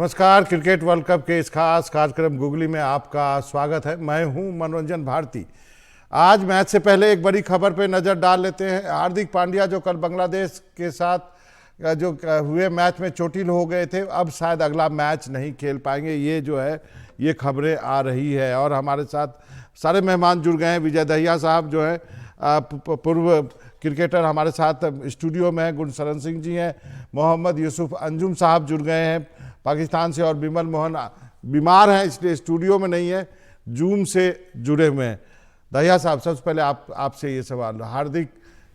नमस्कार। Cricket world cup के इस खास कार्यक्रम गुगली में आपका स्वागत है। मैं हूं मनोरंजन भारती। आज मैच से पहले एक बड़ी खबर पे नज़र डाल लेते हैं। हार्दिक पांड्या जो कल बांग्लादेश के साथ जो हुए मैच में चोटिल हो गए थे, अब शायद अगला मैच नहीं खेल पाएंगे। ये जो है ये खबरें आ रही है और हमारे साथ सारे मेहमान जुड़ गए हैं। विजय दहिया साहब जो है पूर्व क्रिकेटर हमारे साथ स्टूडियो में हैं। गुरशरण सिंह जी हैं। मोहम्मद यूसुफ अंजुम साहब जुड़ गए हैं पाकिस्तान से और बिमल मोहन बीमार हैं इसलिए स्टूडियो में नहीं है, जूम से जुड़े हुए हैं। दहिया साहब, सबसे पहले आपसे ये सवाल, हार्दिक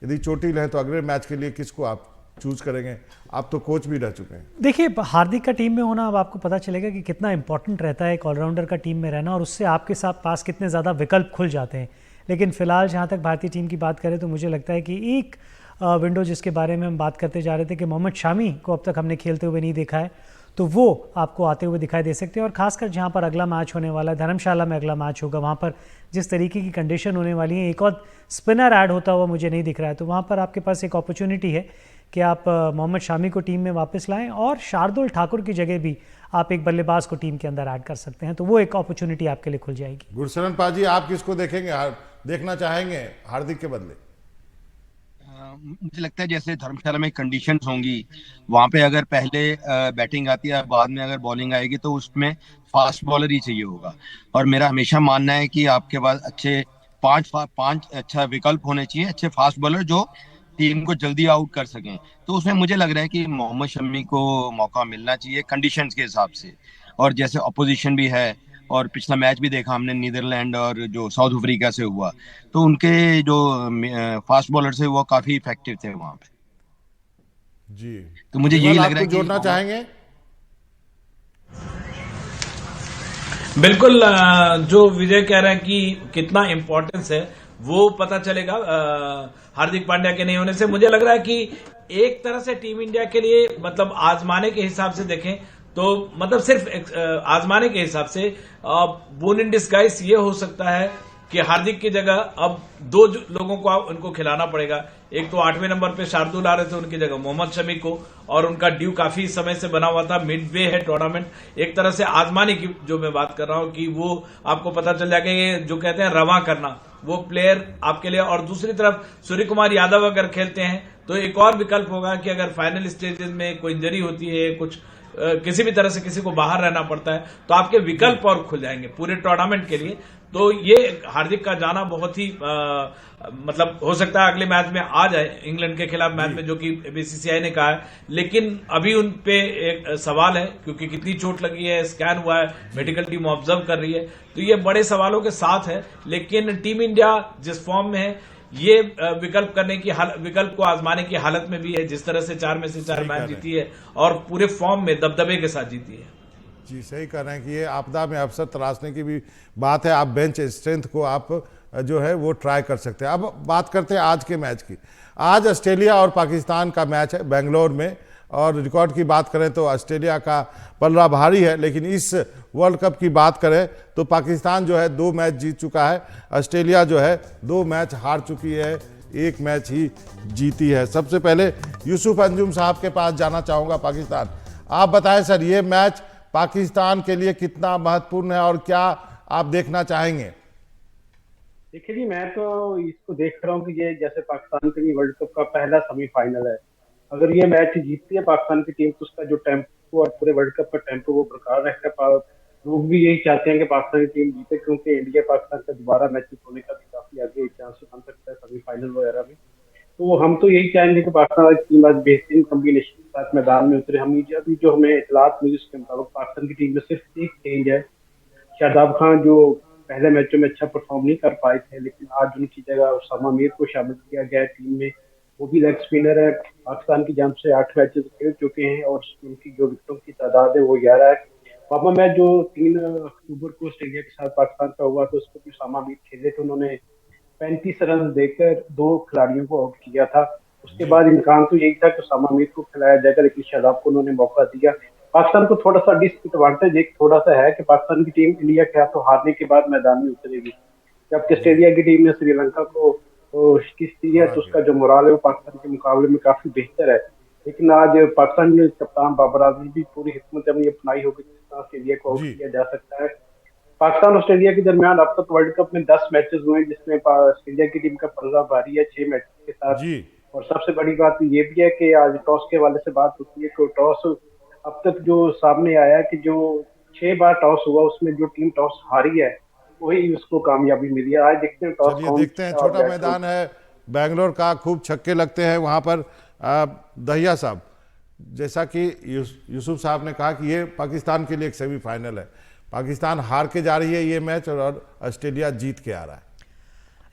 यदि चोटिल है तो अगले मैच के लिए किसको आप चूज करेंगे? आप तो कोच भी रह चुके हैं। देखिए, हार्दिक का टीम में होना अब आपको पता चलेगा कि कितना इंपॉर्टेंट रहता है एक ऑलराउंडर का टीम में रहना, और उससे आपके साथ पास कितने ज़्यादा विकल्प खुल जाते हैं। लेकिन फिलहाल जहाँ तक भारतीय टीम की बात करें तो मुझे लगता है कि एक विंडो जिसके बारे में हम बात करते जा रहे थे कि मोहम्मद शामी को अब तक हमने खेलते हुए नहीं देखा है, तो वो आपको आते हुए दिखाई दे सकते हैं। और खासकर जहाँ पर अगला मैच होने वाला है, धर्मशाला में अगला मैच होगा, वहाँ पर जिस तरीके की कंडीशन होने वाली है, एक और स्पिनर ऐड होता हुआ मुझे नहीं दिख रहा है, तो वहाँ पर आपके पास एक अपॉर्चुनिटी है कि आप मोहम्मद शामी को टीम में वापस लाएं और शार्दुल ठाकुर की जगह भी आप एक बल्लेबाज को टीम के अंदर ऐड कर सकते हैं, तो वो एक अपॉर्चुनिटी आपके लिए खुल जाएगी। गुरशरण पाजी, आप किसको देखना चाहेंगे हार्दिक के बदले? मुझे लगता है जैसे धर्मशाला में कंडीशंस होंगी, वहां पे अगर पहले बैटिंग आती है, बाद में अगर बॉलिंग आएगी, तो उसमें फास्ट बॉलर ही चाहिए होगा। और मेरा हमेशा मानना है कि आपके पास अच्छे पांच अच्छा विकल्प होने चाहिए, अच्छे फास्ट बॉलर जो टीम को जल्दी आउट कर सकें। तो उसमें मुझे लग रहा है कि मोहम्मद शमी को मौका मिलना चाहिए कंडीशंस के हिसाब से। और जैसे अपोजिशन भी है, और पिछला मैच भी देखा हमने नीदरलैंड और जो साउथ अफ्रीका से हुआ, तो उनके जो फास्ट बॉलर थे वो काफी इफेक्टिव थे वहां पे। जी, तो मुझे यही बिमल लग आप रहा कुछ है कि जोड़ना चाहेंगे? बिल्कुल। जो विजय कह रहे हैं कि कितना इंपॉर्टेंस है वो पता चलेगा हार्दिक पांड्या के नहीं होने से। मुझे लग रहा है कि एक तरह से टीम इंडिया के लिए मतलब आजमाने के हिसाब से देखें तो मतलब सिर्फ आजमाने के हिसाब से बोन इन डिस्गाइज ये हो सकता है कि हार्दिक की जगह अब दो लोगों को उनको खिलाना पड़ेगा। एक तो 8वें नंबर पे शार्दुल आ रहे थे, उनकी जगह मोहम्मद शमी को, और उनका ड्यू काफी समय से बना हुआ था। मिड वे है टूर्नामेंट, एक तरह से आजमाने की जो मैं बात कर रहा हूं कि वो आपको पता चल जाएगा, ये जो कहते हैं रवा करना, वो प्लेयर आपके लिए। और दूसरी तरफ सूर्य कुमार यादव अगर खेलते हैं तो एक और विकल्प होगा कि अगर फाइनल स्टेजेस में कोई इंजरी होती है, कुछ किसी भी तरह से किसी को बाहर रहना पड़ता है, तो आपके विकल्प और खुल जाएंगे पूरे टूर्नामेंट के लिए। तो ये हार्दिक का जाना बहुत ही मतलब हो सकता है अगले मैच में आ जाए इंग्लैंड के खिलाफ मैच में, जो कि बीसीसीआई ने कहा है। लेकिन अभी उन पे एक सवाल है क्योंकि कितनी चोट लगी है, स्कैन हुआ है, मेडिकल टीम ऑब्जर्व कर रही है, तो ये बड़े सवालों के साथ है। लेकिन टीम इंडिया जिस फॉर्म में है, ये विकल्प को आजमाने की हालत में भी है, जिस तरह से 4 में से 4 मैच जीती है और पूरे फॉर्म में दबदबे के साथ जीती है। जी, सही कह रहे हैं कि ये आपदा में अवसर तलाशने की भी बात है। आप बेंच स्ट्रेंथ को आप जो है वो ट्राई कर सकते हैं। अब बात करते हैं आज के मैच की। आज ऑस्ट्रेलिया और पाकिस्तान का मैच है बेंगलोर में, और रिकॉर्ड की बात करें तो ऑस्ट्रेलिया का पलड़ा भारी है, लेकिन इस वर्ल्ड कप की बात करें तो पाकिस्तान जो है 2 मैच जीत चुका है, ऑस्ट्रेलिया जो है 2 मैच हार चुकी है, 1 मैच ही जीती है। सबसे पहले यूसुफ अंजुम साहब के पास जाना चाहूँगा। पाकिस्तान, आप बताएं सर, ये मैच पाकिस्तान के लिए कितना महत्वपूर्ण है और क्या आप देखना चाहेंगे? देखिए जी, मैं तो इसको देख रहा हूँ कि ये जैसे पाकिस्तान के लिए वर्ल्ड कप का पहला सेमीफाइनल है। अगर ये मैच जीतती है पाकिस्तान की टीम तो उसका जो टेम्पो और पूरे वर्ल्ड कप का टेम्पो वो बरकरार रहेगा। लोग भी यही चाहते हैं कि पाकिस्तान की टीम जीते, क्योंकि इंडिया पाकिस्तान का दोबारा मैच होने का भी काफी आगे चांस बन सकता है सेमीफाइनल वगैरह में। तो हम तो यही चाहेंगे कि पाकिस्तान की टीम आज बेहतरीन कम्बिनेशन के साथ मैदान में उतरे। हम अभी जो हमें इतलात मिली उसके मुताबिक पाकिस्तान की टीम में सिर्फ एक चेंज है, शादाब खान जो पहले मैचों में अच्छा परफॉर्म नहीं कर पाए थे, लेकिन आज उनकी जगह उसामा मीर को शामिल किया गया है टीम में। वो भी लेग स्पिनर है, पाकिस्तान की जानिब से 8 मैचेस खेल चुके हैं और उनकी जो विकेटों की तादाद है वो 11 है। पापा मैच जो 3 अक्टूबर को ऑस्ट्रेलिया के साथ पाकिस्तान का हुआ तो उसको भी उसामा मीर खेले थे। उन्होंने 35 रन देकर 2 खिलाड़ियों को आउट किया था। उसके बाद इम्कान तो यही था कि उसामा मीर को खिलाया जाएगा, लेकिन शादाब को उन्होंने मौका दिया। पाकिस्तान को थोड़ा सा डिसएडवांटेज एक थोड़ा सा है कि पाकिस्तान की टीम इंडिया के हाथों हारने के बाद मैदान में उतरेगी, जबकि ऑस्ट्रेलिया की टीम ने श्रीलंका को शिकस्त दी है, तो उसका जो मोराल है वो पाकिस्तान के मुकाबले में काफी बेहतर है। लेकिन आज पाकिस्तान के कप्तान बाबर आजम भी पूरी हिकमत अमली अपनाई होगी जिस तरह ऑस्ट्रेलिया को आउट जी किया जा सकता है। पाकिस्तान ऑस्ट्रेलिया के दरमियान अब तक वर्ल्ड कप में 10 मैचेस हुए हैं, जिसमें ऑस्ट्रेलिया की टीम का पलड़ा भारी है 6 मैच के साथ। जी और सबसे बड़ी बात ये भी है कि आज टॉस के हवाले से बात होती है कि टॉस अब तक जो सामने आया है कि जो 6 बार टॉस हुआ उसमें जो टीम टॉस हारी है वही उसको कामयाबी मिली है। आज देखते हैं टॉस चलिए कौन देखते हैं, जीतता है और छोटा बैट कौन। मैदान है बैंगलोर का, खूब छक्के लगते हैं वहाँ पर। दहिया साहब, जैसा कि यूसुफ साहब ने कहा कि ये पाकिस्तान के लिए एक सेमीफाइनल है, पाकिस्तान हार के जा रही है ये मैच और ऑस्ट्रेलिया जीत के आ रहा है।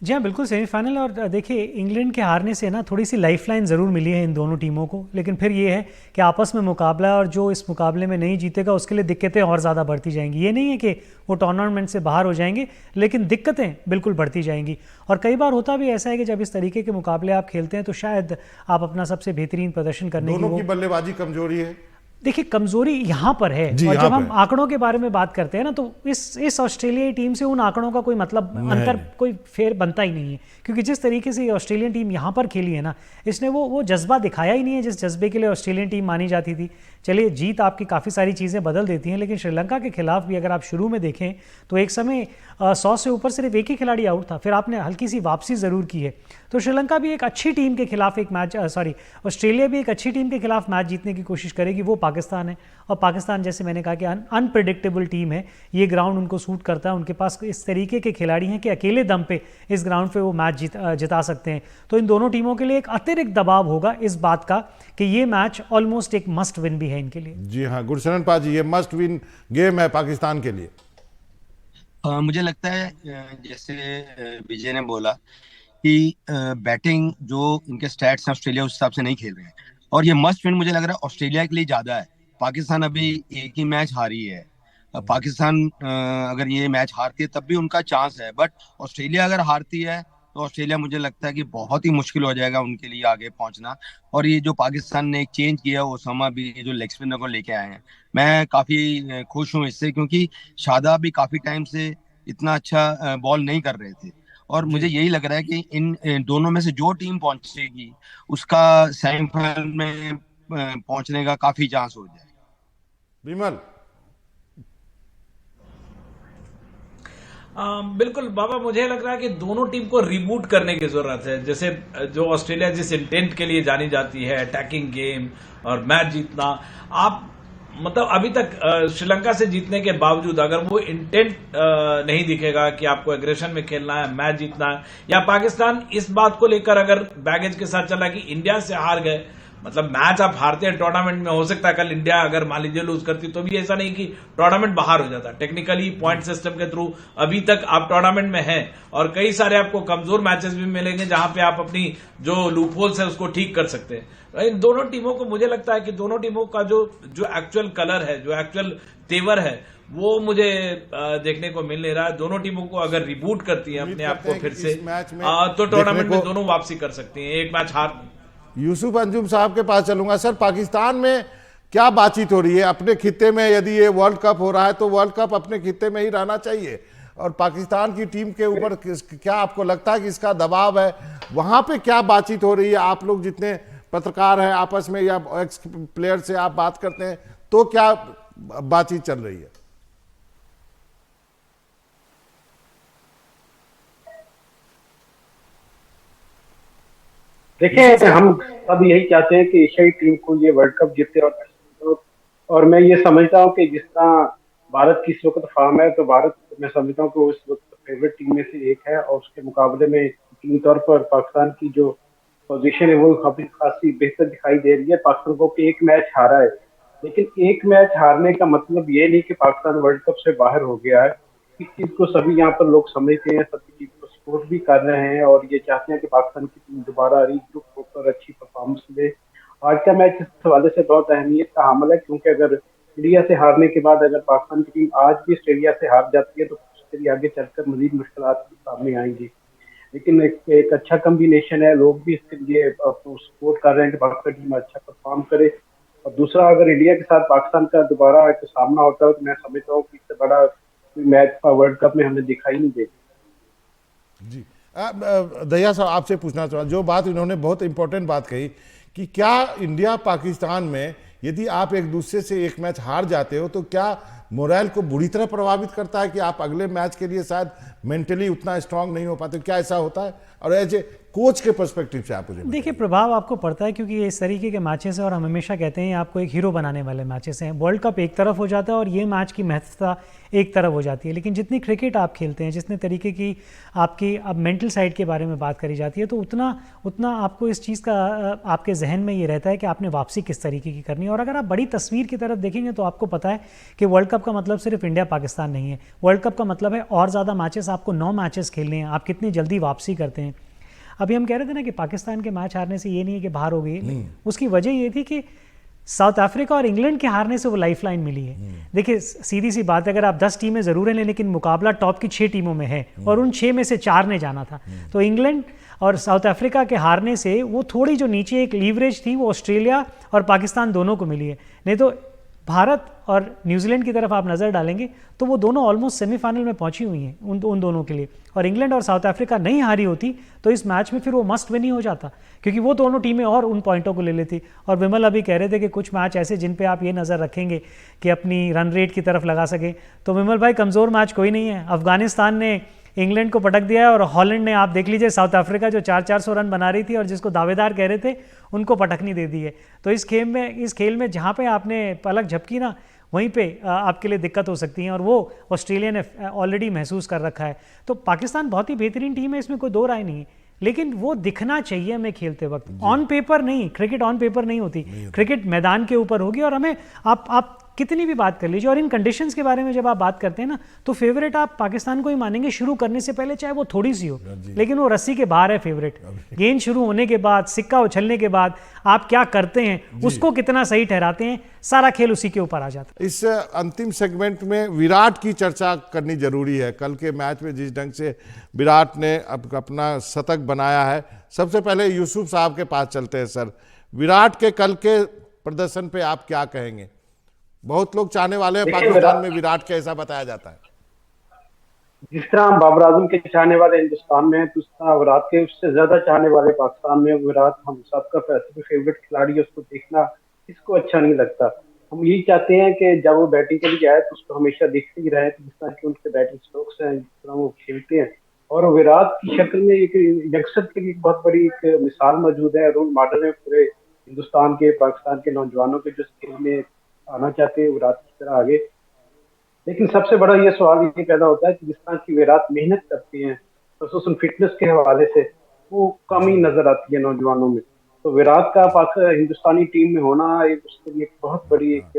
जी हाँ, बिल्कुल सेमीफाइनल। और देखिए, इंग्लैंड के हारने से ना थोड़ी सी लाइफलाइन ज़रूर मिली है इन दोनों टीमों को, लेकिन फिर ये है कि आपस में मुकाबला है और जो इस मुकाबले में नहीं जीतेगा उसके लिए दिक्कतें और ज़्यादा बढ़ती जाएंगी। ये नहीं है कि वो टूर्नामेंट से बाहर हो जाएंगे, लेकिन दिक्कतें बिल्कुल बढ़ती जाएंगी। और कई बार होता भी ऐसा है कि जब इस तरीके के मुकाबले आप खेलते हैं तो शायद आप अपना सबसे बेहतरीन प्रदर्शन करने की दोनों वो की बल्लेबाजी कमजोरी है। देखिए, कमजोरी यहाँ पर है। जी, और यहाँ जब हम पे। आंकड़ों के बारे में बात करते हैं ना, तो इस ऑस्ट्रेलियाई टीम से उन आंकड़ों का कोई मतलब अंतर, कोई फेर बनता ही नहीं है। क्योंकि जिस तरीके से ये ऑस्ट्रेलियन टीम यहाँ पर खेली है ना, इसने वो जज्बा दिखाया ही नहीं है जिस जज्बे के लिए ऑस्ट्रेलियन टीम मानी जाती थी। चलिए, जीत आपकी काफ़ी सारी चीज़ें बदल देती हैं, लेकिन श्रीलंका के खिलाफ भी अगर आप शुरू में देखें तो एक समय 100 से ऊपर सिर्फ एक ही खिलाड़ी आउट था, फिर आपने हल्की सी वापसी ज़रूर की है। तो श्रीलंका भी एक अच्छी टीम के खिलाफ एक मैच ऑस्ट्रेलिया भी एक अच्छी टीम के खिलाफ मैच जीतने की कोशिश करेगी, वो पाकिस्तान है। और पाकिस्तान, जैसे मैंने कहा कि अनप्रिडिक्टेबल टीम है, ये ग्राउंड उनको सूट करता है, उनके पास इस तरीके के खिलाड़ी हैं कि अकेले दम पे इस ग्राउंड पे वो मैच जिता सकते हैं। तो इन दोनों टीमों के लिए एक अतिरिक्त दबाव होगा इस बात का कि ये मैच ऑलमोस्ट एक मस्ट विन भी है इनके लिए। जी हाँ गुरशरण पाजी, ये मस्ट विन गेम है पाकिस्तान के लिए। मुझे लगता है जैसे विजय ने बोला कि बैटिंग जो इनके स्टैट्स हैं ऑस्ट्रेलिया उस हिसाब से नहीं खेल रहे हैं, और ये मस्ट विन मुझे लग रहा है ऑस्ट्रेलिया के लिए ज्यादा है। पाकिस्तान अभी एक ही मैच हारी है। पाकिस्तान अगर ये मैच हारती है तब भी उनका चांस है, बट ऑस्ट्रेलिया अगर हारती है तो ऑस्ट्रेलिया मुझे लगता है कि बहुत ही मुश्किल हो जाएगा उनके लिए आगे पहुंचना। और ये जो पाकिस्तान ने एक चेंज किया, ओसामा भी जो लेग स्पिनर को लेके आए हैं, मैं काफी खुश हूँ इससे, क्योंकि शादाब भी काफी टाइम से इतना अच्छा बॉल नहीं कर रहे थे। और मुझे यही लग रहा है कि इन दोनों में से जो टीम पहुंचेगी उसका सेमीफाइनल में पहुंचने का काफी चांस हो जाएगा। विमल। बिल्कुल बाबा, मुझे लग रहा है कि दोनों टीम को रिबूट करने की जरूरत है। जैसे जो ऑस्ट्रेलिया जिस इंटेंट के लिए जानी जाती है, अटैकिंग गेम और मैच जीतना, आप मतलब अभी तक श्रीलंका से जीतने के बावजूद अगर वो इंटेंट नहीं दिखेगा कि आपको एग्रेशन में खेलना है, मैच जीतना है, या पाकिस्तान इस बात को लेकर अगर बैगेज के साथ चला कि इंडिया से हार गए, मतलब मैच आप हारते हैं टूर्नामेंट में, हो सकता है कल इंडिया अगर मान लीजिए लूज करती तो भी ऐसा नहीं कि टूर्नामेंट बाहर हो जाता। टेक्निकली पॉइंट सिस्टम के थ्रू अभी तक आप टूर्नामेंट में हैं, और कई सारे आपको कमजोर मैचेस भी मिलेंगे जहां पे आप अपनी जो लूपहोल्स है उसको ठीक कर सकते हैं। इन दोनों टीमों को मुझे लगता है कि दोनों टीमों का जो एक्चुअल कलर है, जो एक्चुअल तेवर है, वो मुझे देखने को मिल नहीं रहा है। दोनों टीमों को अगर रिबूट करती हैं अपने आप को फिर से, तो टूर्नामेंट में दोनों वापसी कर सकती हैं। एक मैच हार। यूसुफ अंजुम साहब के पास चलूंगा। सर, पाकिस्तान में क्या बातचीत हो रही है अपने खित्ते में? यदि ये वर्ल्ड कप हो रहा है तो वर्ल्ड कप अपने खित्ते में ही रहना चाहिए, और पाकिस्तान की टीम के ऊपर क्या आपको लगता है कि इसका दबाव है? वहां पे क्या बातचीत हो रही है? आप लोग जितने पत्रकार हैं आपस में या एक्स प्लेयर से आप बात करते हैं, तो क्या बातचीत चल रही है? देखिए, हम सब यही चाहते हैं कि एशियाई टीम को ये वर्ल्ड कप जीते। और मैं ये समझता हूँ कि जिस तरह भारत की इस वक्त फॉर्म है, तो भारत मैं समझता हूँ कि वो इस वक्त फेवरेट टीम में से एक है। और उसके मुकाबले में टीम तौर पर पाकिस्तान की जो पोजीशन है वो काफी खासी बेहतर दिखाई दे रही है। पाकिस्तान को एक मैच हारा है, लेकिन एक मैच हारने का मतलब ये नहीं कि पाकिस्तान वर्ल्ड कप से बाहर हो गया है। इस चीज को सभी यहाँ पर लोग समझते हैं, सभी चीज को सपोर्ट भी कर रहे हैं और ये चाहते हैं कि पाकिस्तान की टीम दोबारा रीग्रुप होकर अच्छी परफॉर्मेंस दे। आज का मैच इस हवाले से बहुत अहमियत का हामिल है, क्योंकि अगर इंडिया से हारने के बाद अगर पाकिस्तान की टीम आज भी ऑस्ट्रेलिया से हार जाती है तो उसके लिए आगे चलकर मजीद मुश्किलात सामने आएंगी। लेकिन एक अच्छा कम्बिनेशन है, लोग भी इसके लिए सपोर्ट कर रहे हैं कि पाकिस्तान टीम अच्छा परफॉर्म करे। और दूसरा, अगर इंडिया के साथ पाकिस्तान का दोबारा एक सामना होता है तो मैं समझता हूँ कि इससे बड़ा मैच वर्ल्ड कप में हमें दिखाई नहीं देगा। जी दहिया साहब, आपसे पूछना चाहूँगा, जो बात इन्होंने बहुत इंपॉर्टेंट बात कही कि क्या इंडिया पाकिस्तान में यदि आप एक दूसरे से एक मैच हार जाते हो तो क्या मोरल को बुरी तरह प्रभावित करता है कि आप अगले मैच के लिए शायद मेंटली उतना स्ट्रांग नहीं हो पाते? क्या ऐसा होता है? और एज ए कोच के पर्सपेक्टिव से आप मुझे देखिए, प्रभाव आपको पड़ता है क्योंकि ये इस तरीके के मैचेस हैं और हम हमेशा कहते हैं आपको एक हीरो बनाने वाले मैचेस हैं। वर्ल्ड कप एक तरफ हो जाता है और ये मैच की महत्वता एक तरफ हो जाती है, लेकिन जितनी क्रिकेट आप खेलते हैं, जितने तरीके की आपकी अब मेंटल साइड के बारे में बात करी जाती है, तो उतना आपको इस चीज़ का आपके जहन में ये रहता है कि आपने वापसी किस तरीके की करनी है। और अगर आप बड़ी तस्वीर की तरफ देखेंगे तो आपको पता है कि वर्ल्ड कप का मतलब सिर्फ इंडिया पाकिस्तान नहीं है। वर्ल्ड कप का मतलब है और ज़्यादा मैचेस, आपको 9 मैचेस खेलने हैं, आप कितनी जल्दी वापसी करते हैं। अभी हम कह रहे थे ना कि पाकिस्तान के मैच हारने से ये नहीं है कि बाहर हो गई, उसकी वजह ये थी कि साउथ अफ्रीका और इंग्लैंड के हारने से वो लाइफलाइन मिली है। देखिए, सीधी सी बात है, अगर आप 10 टीमें जरूर हैं लेकिन मुकाबला टॉप की 6 टीमों में है और उन 6 में से 4 ने जाना था, तो इंग्लैंड और साउथ अफ्रीका के हारने से वो थोड़ी जो नीचे एक लीवरेज थी वो ऑस्ट्रेलिया और पाकिस्तान दोनों को मिली है। नहीं तो भारत और न्यूजीलैंड की तरफ आप नज़र डालेंगे तो वो दोनों ऑलमोस्ट सेमीफाइनल में पहुंची हुई हैं उन दोनों के लिए। और इंग्लैंड और साउथ अफ्रीका नहीं हारी होती तो इस मैच में फिर वो मस्ट विन ही हो जाता, क्योंकि वो दोनों टीमें और उन पॉइंटों को ले लेती। और विमल अभी कह रहे थे कि कुछ मैच ऐसे जिन पे आप ये नज़र रखेंगे कि अपनी रन रेट की तरफ लगा सके, तो विमल भाई कमज़ोर मैच कोई नहीं है। अफगानिस्तान ने इंग्लैंड को पटक दिया है और हॉलैंड ने, आप देख लीजिए, साउथ अफ्रीका जो 400 रन बना रही थी और जिसको दावेदार कह रहे थे उनको पटकनी दे दी है। तो इस खेल में जहाँ पे आपने पलक झपकी ना, वहीं पे आपके लिए दिक्कत हो सकती है, और वो ऑस्ट्रेलिया ने ऑलरेडी महसूस कर रखा है। तो पाकिस्तान बहुत ही बेहतरीन टीम है, इसमें कोई दो राय नहीं है, लेकिन वो दिखना चाहिए हमें खेलते वक्त। ऑन पेपर नहीं, क्रिकेट ऑन पेपर नहीं होती, क्रिकेट मैदान के ऊपर होगी। और हमें आप कितनी भी बात कर लीजिए, और इन कंडीशंस के बारे में जब आप बात करते हैं ना, तो फेवरेट आप पाकिस्तान को ही मानेंगे शुरू करने से पहले, चाहे वो थोड़ी सी हो, लेकिन वो रस्सी के बाहर है फेवरेट। गेंद शुरू होने के बाद, सिक्का उछलने के बाद आप क्या करते हैं, उसको कितना सही ठहराते हैं, सारा खेल उसी के ऊपर आ जाता है। इस अंतिम सेगमेंट में विराट की चर्चा करनी जरूरी है। कल के मैच में जिस ढंग से विराट ने अपना शतक बनाया है, सबसे पहले यूसुफ साहब के पास चलते हैं। सर, विराट के कल के प्रदर्शन पे आप क्या कहेंगे? बहुत लोग चाहने वाले हैं पाकिस्तान में विराट के, ऐसा बताया जाता है। जिस तरह हम बाबर आजम के चाहने वाले हिंदुस्तान में हैं, तो उस तरह विराट के उससे ज्यादा चाहने वाले पाकिस्तान में। विराट हम सबका फेवरेट खिलाड़ी है, उसको देखना किसको अच्छा नहीं लगता। हम यही चाहते हैं कि जब वो बैटिंग के लिए आए तो उसको हमेशा देखते ही रहे, जिस तरह की उनके बैटिंग स्ट्रोक्स हैं, जिस तरह वो खेलते हैं। और विराट की शक्ल में एक यंगस्टर के लिए बहुत बड़ी एक मिसाल मौजूद है, रोल मॉडल है पूरे हिंदुस्तान के, पाकिस्तान के नौजवानों के जो खेल में आना चाहते हैं विराट की तरह आगे। लेकिन सबसे बड़ा ये सवाल ये पैदा होता है कि जिस तरह की विराट मेहनत करती हैं, खसूसन फिटनेस के हवाले से वो कमी नजर आती है नौजवानों में। तो विराट का हिंदुस्तानी टीम में होना एक उसके लिए बहुत बड़ी एक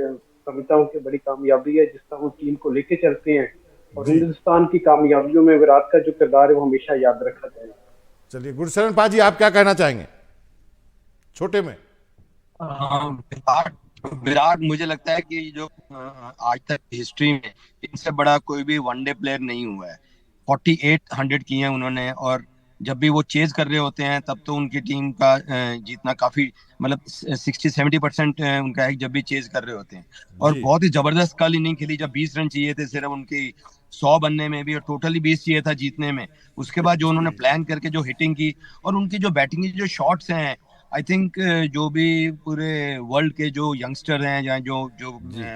कविताओं की बड़ी कामयाबी है, जिस तरह वो टीम को लेके चलते हैं। और हिंदुस्तान की कामयाबियों में विराट का जो किरदार है वो हमेशा याद रखा जाएगा। चलिए, गुरशरण पाजी, आप क्या कहना चाहेंगे छोटे में? विराट मुझे लगता है कि जो आज तक हिस्ट्री में इनसे बड़ा कोई भी वनडे प्लेयर नहीं हुआ है। 4800 किए हैं उन्होंने, और जब भी वो चेज कर रहे होते हैं तब तो उनकी टीम का जीतना काफी, मतलब 60-70% उनका है जब भी चेज कर रहे होते हैं। और बहुत ही जबरदस्त कल इनिंग खेली, जब 20 रन चाहिए थे सिर्फ उनकी 100 बनने में भी, और टोटली 20 चाहिए था जीतने में। उसके बाद जो उन्होंने प्लान करके जो हिटिंग की, और उनकी जो बैटिंग की जो शॉट्स हैं, आई थिंक जो भी पूरे वर्ल्ड के जो यंगस्टर हैं या जो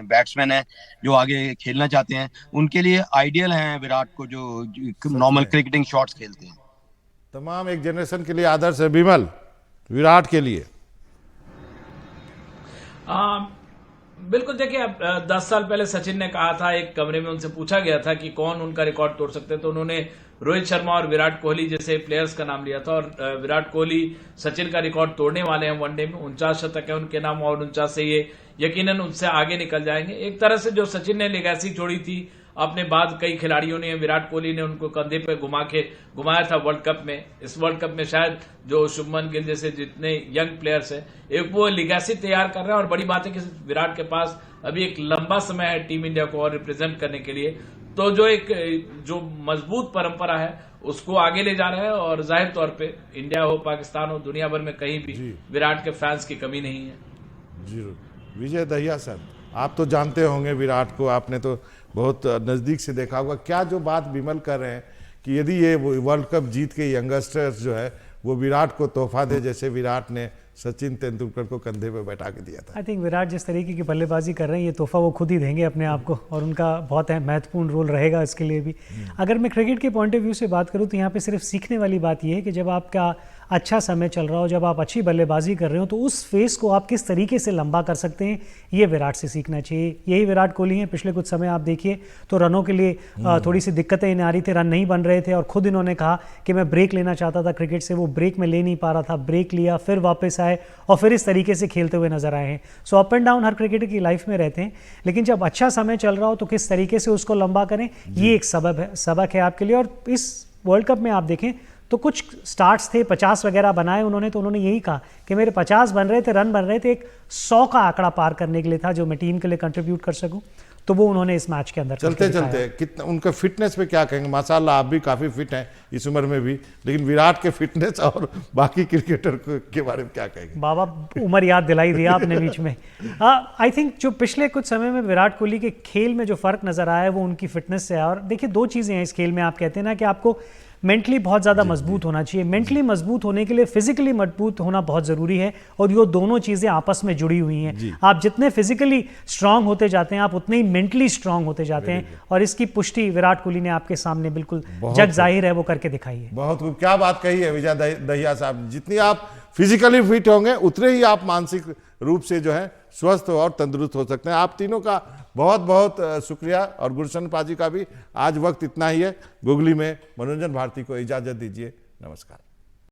बैट्समैन हैं जो आगे खेलना चाहते हैं, उनके लिए आइडियल हैं विराट को, जो नॉर्मल क्रिकेटिंग शॉट्स खेलते हैं। तमाम एक जनरेशन के लिए आदर्श है। विमल, विराट के लिए बिल्कुल। देखिए, अब 10 साल पहले सचिन ने कहा था, एक कमरे में उनसे पूछा गया था कि कौन उनका रिकॉर्ड तोड़ सकते हैं, तो उन्होंने रोहित शर्मा और विराट कोहली जैसे प्लेयर्स का नाम लिया था। और विराट कोहली सचिन का रिकॉर्ड तोड़ने वाले हैं वनडे में, 49 शतक है उनके नाम, और 49 से ये यकीनन उनसे आगे निकल जाएंगे। एक तरह से जो सचिन ने लेगेसी छोड़ी थी, अपने बाद कई खिलाड़ियों ने, विराट कोहली ने उनको कंधे पे घुमाया था वर्ल्ड कप में। इस वर्ल्ड कप में शायद जो शुभमन गिल जैसे जितने यंग प्लेयर्स हैं, एक वो लेगेसी तैयार कर रहे हैं। और बड़ी बात है कि विराट के पास अभी एक लंबा समय है टीम इंडिया को और रिप्रेजेंट करने के लिए, तो जो मजबूत परंपरा है उसको आगे ले जा रहे हैं। और जाहिर तौर पे इंडिया हो, पाकिस्तान हो, दुनिया भर में कहीं भी विराट के फैंस की कमी नहीं है। जी, विजय दहिया सर, आप तो जानते होंगे विराट को, आपने तो बहुत नज़दीक से देखा होगा। क्या जो बात विमल कर रहे हैं कि यदि ये वर्ल्ड कप जीत के यंगस्टर्स जो है वो विराट को तोहफा दे, जैसे विराट ने सचिन तेंदुलकर को कंधे पे बैठा के दिया था। आई थिंक विराट जिस तरीके की बल्लेबाजी कर रहे हैं, ये तोहफा वो खुद ही देंगे अपने आप को, और उनका बहुत महत्वपूर्ण रोल रहेगा इसके लिए भी। अगर मैं क्रिकेट के पॉइंट ऑफ व्यू से बात करूँ तो यहाँ पे सिर्फ सीखने वाली बात ये है कि जब आपका अच्छा समय चल रहा हो, जब आप अच्छी बल्लेबाजी कर रहे हो, तो उस फेस को आप किस तरीके से लंबा कर सकते हैं, ये विराट से सीखना चाहिए। यही विराट कोहली हैं, पिछले कुछ समय आप देखिए तो रनों के लिए थोड़ी सी दिक्कतें इन्हें आ रही थी, रन नहीं बन रहे थे, और खुद इन्होंने कहा कि मैं ब्रेक लेना चाहता था क्रिकेट से, वो ब्रेक में ले नहीं पा रहा था, ब्रेक लिया, फिर वापस आए और फिर इस तरीके से खेलते हुए नजर आए हैं। सो अप एंड डाउन हर क्रिकेटर की लाइफ में रहते हैं, लेकिन जब अच्छा समय चल रहा हो तो किस तरीके से उसको लंबा करें, ये एक सबक है आपके लिए। और इस वर्ल्ड कप में आप देखें तो कुछ स्टार्ट्स थे 50 वगैरह बनाए उन्होंने, तो उन्होंने यही कहा कि मेरे 50 बन रहे थे, रन बन रहे थे, एक 100 का आंकड़ा पार करने के लिए था जो मैं टीम के लिए कंट्रीब्यूट कर सकूं, तो वो उन्होंने इस मैच के अंदर चलते चलते कितना उनका फिटनेस पे क्या कहेंगे? माशाल्लाह आप भी काफी फिट हैं इस उम्र में भी, लेकिन विराट के फिटनेस और बाकी क्रिकेटर के बारे में क्या कहेंगे? बाबा उम्र याद दिलाई दिया आपने बीच में। आई थिंक जो पिछले कुछ समय में विराट कोहली के खेल में जो फर्क नजर आया है वो उनकी फिटनेस से है। और देखिए दो चीजें हैं इस खेल में, आप कहते हैं ना कि आपको मेंटली बहुत ज़्यादा मजबूत होना चाहिए। मेंटली मजबूत होने के लिए फिजिकली मजबूत होना बहुत ज़रूरी है, और ये दोनों चीज़ें आपस में जुड़ी हुई हैं। आप जितने फिजिकली स्ट्रांग होते जाते हैं, आप उतने ही मेंटली स्ट्रांग होते जाते हैं, और इसकी पुष्टि विराट कोहली ने आपके सामने बिल्कुल जग जाहिर है वो करके दिखाई है। बहुत खूब, क्या बात कही है विजय दहिया साहब। जितनी आप फिजिकली फिट होंगे उतने ही आप मानसिक रूप से जो है स्वस्थ और तंदुरुस्त हो सकते हैं। आप तीनों का बहुत बहुत शुक्रिया, और गुलशन पाजी का भी। आज वक्त इतना ही है। गूगली में मनोरंजन भारती को इजाजत दीजिए। नमस्कार।